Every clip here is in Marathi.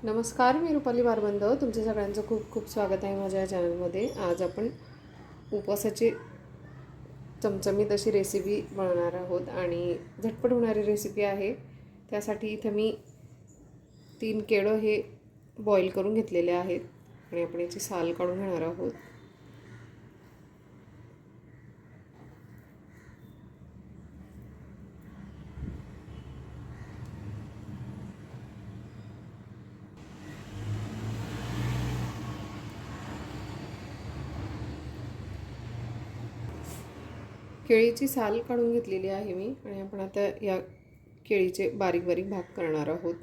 नमस्कार, मी रुपाली बारबंद. तुमच्या सगळ्यांचं खूप खूप स्वागत आहे माझ्या चॅनलमध्ये. आज आपण उपवासाची चमचमीत अशी रेसिपी बनवणार आहोत आणि झटपट होणारी रेसिपी आहे. त्यासाठी इथं मी 3 केळं हे बॉईल करून घेतलेले आहेत आणि आपण याची साल काढून घेणार आहोत. केळीची साल काढून घेतलेली आहे मी आणि आपण आता या केळीचे बारीक बारीक भाग करणार आहोत.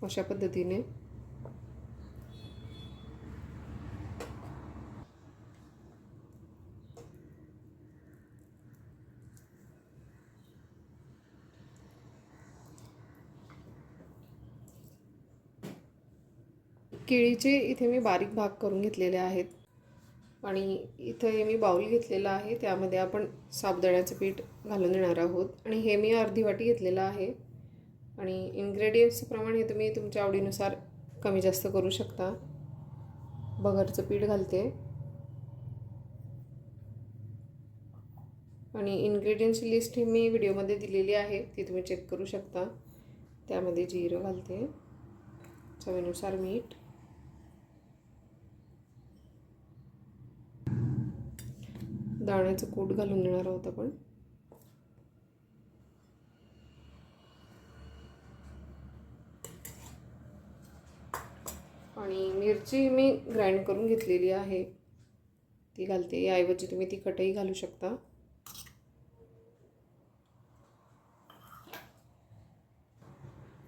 अशा पद्धतीने केळीचे इथे मी बारीक भाग करून घेतलेले आहेत आणि इथं हे मी बाउल घेतलेला आहे. त्यामध्ये आपण साबुदाण्याचं पीठ घालून देणार आहोत आणि हे मी अर्धी वाटी घेतलेलं आहे. आणि इन्ग्रेडियंट्सप्रमाणे तुम्ही तुमच्या आवडीनुसार कमी जास्त करू शकता. बघरचं पीठ घालते आणि इन्ग्रेडियंट्सची लिस्ट ही मी व्हिडिओमध्ये दिलेली आहे, ती तुम्ही चेक करू शकता. त्यामध्ये जिरं घालते, चवीनुसार मीठ, दाण्याचं कूट घालून देणार आहोत आपण. आणि मिरची मी ग्राइंड करून घेतलेली आहे, ती घालते. याऐवजी तुम्ही तिखटही घालू शकता.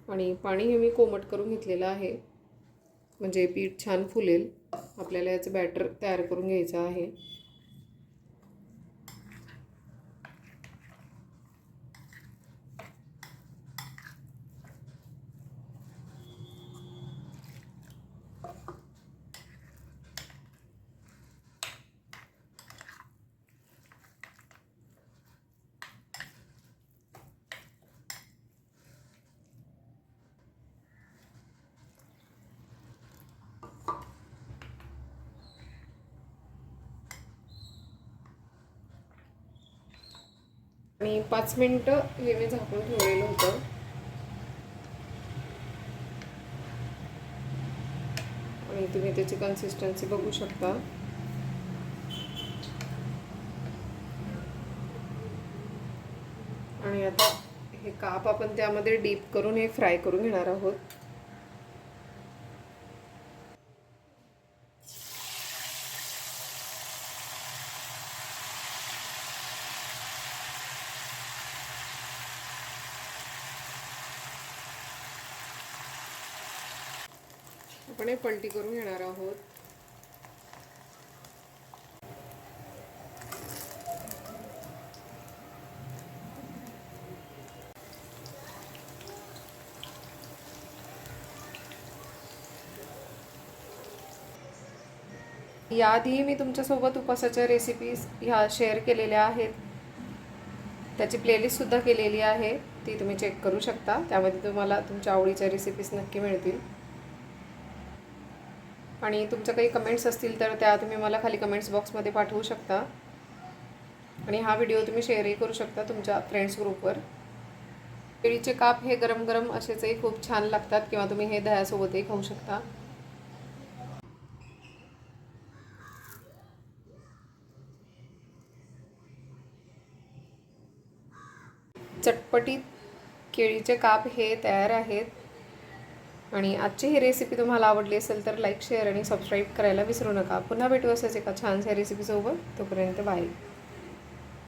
आणि पाणी हे मी कोमट करून घेतलेलं आहे, म्हणजे पीठ छान फुलेल. आपल्याला याचं बॅटर तयार करून घ्यायचं आहे. आणि 5 मिनिटं हे मी झाकून ठेवलेलं होतं. आणि तुम्ही त्याची कन्सिस्टन्सी बघू शकता. आणि आता हे काप आपण त्यामध्ये डीप करून हे फ्राय करून घेणार आहोत. आपण हे पलटी करून घेणार आहोत. याआधी मी तुमच्यासोबत उपवासाच्या रेसिपीज ह्या शेअर केलेल्या आहेत. त्याची प्लेलिस्टसुद्धा केलेली आहे, ती तुम्ही चेक करू शकता. त्यामध्ये तुम्हाला तुमच्या आवडीच्या रेसिपीज नक्की मिळतील. आणि तुमच्या काही कमेंट्स असतील तर त्या तुम्ही मला खाली कमेंट्स बॉक्समध्ये पाठवू शकता. आणि हा व्हिडिओ तुम्ही शेअरही करू शकता तुमच्या फ्रेंड्स ग्रुपवर. केळीचे काप हे गरम गरम असेचही खूप छान लागतात, किंवा तुम्ही हे दह्यासोबतही खाऊ शकता. चटपटीत केळीचे काप हे तयार आहेत. आणि आजची ही रेसिपी तुम्हाला आवडली असेल तर लाईक, शेअर आणि सबस्क्राईब करायला विसरू नका. पुन्हा भेटू असेच एका छानशा रेसिपीसोबत. तोपर्यंत बाय.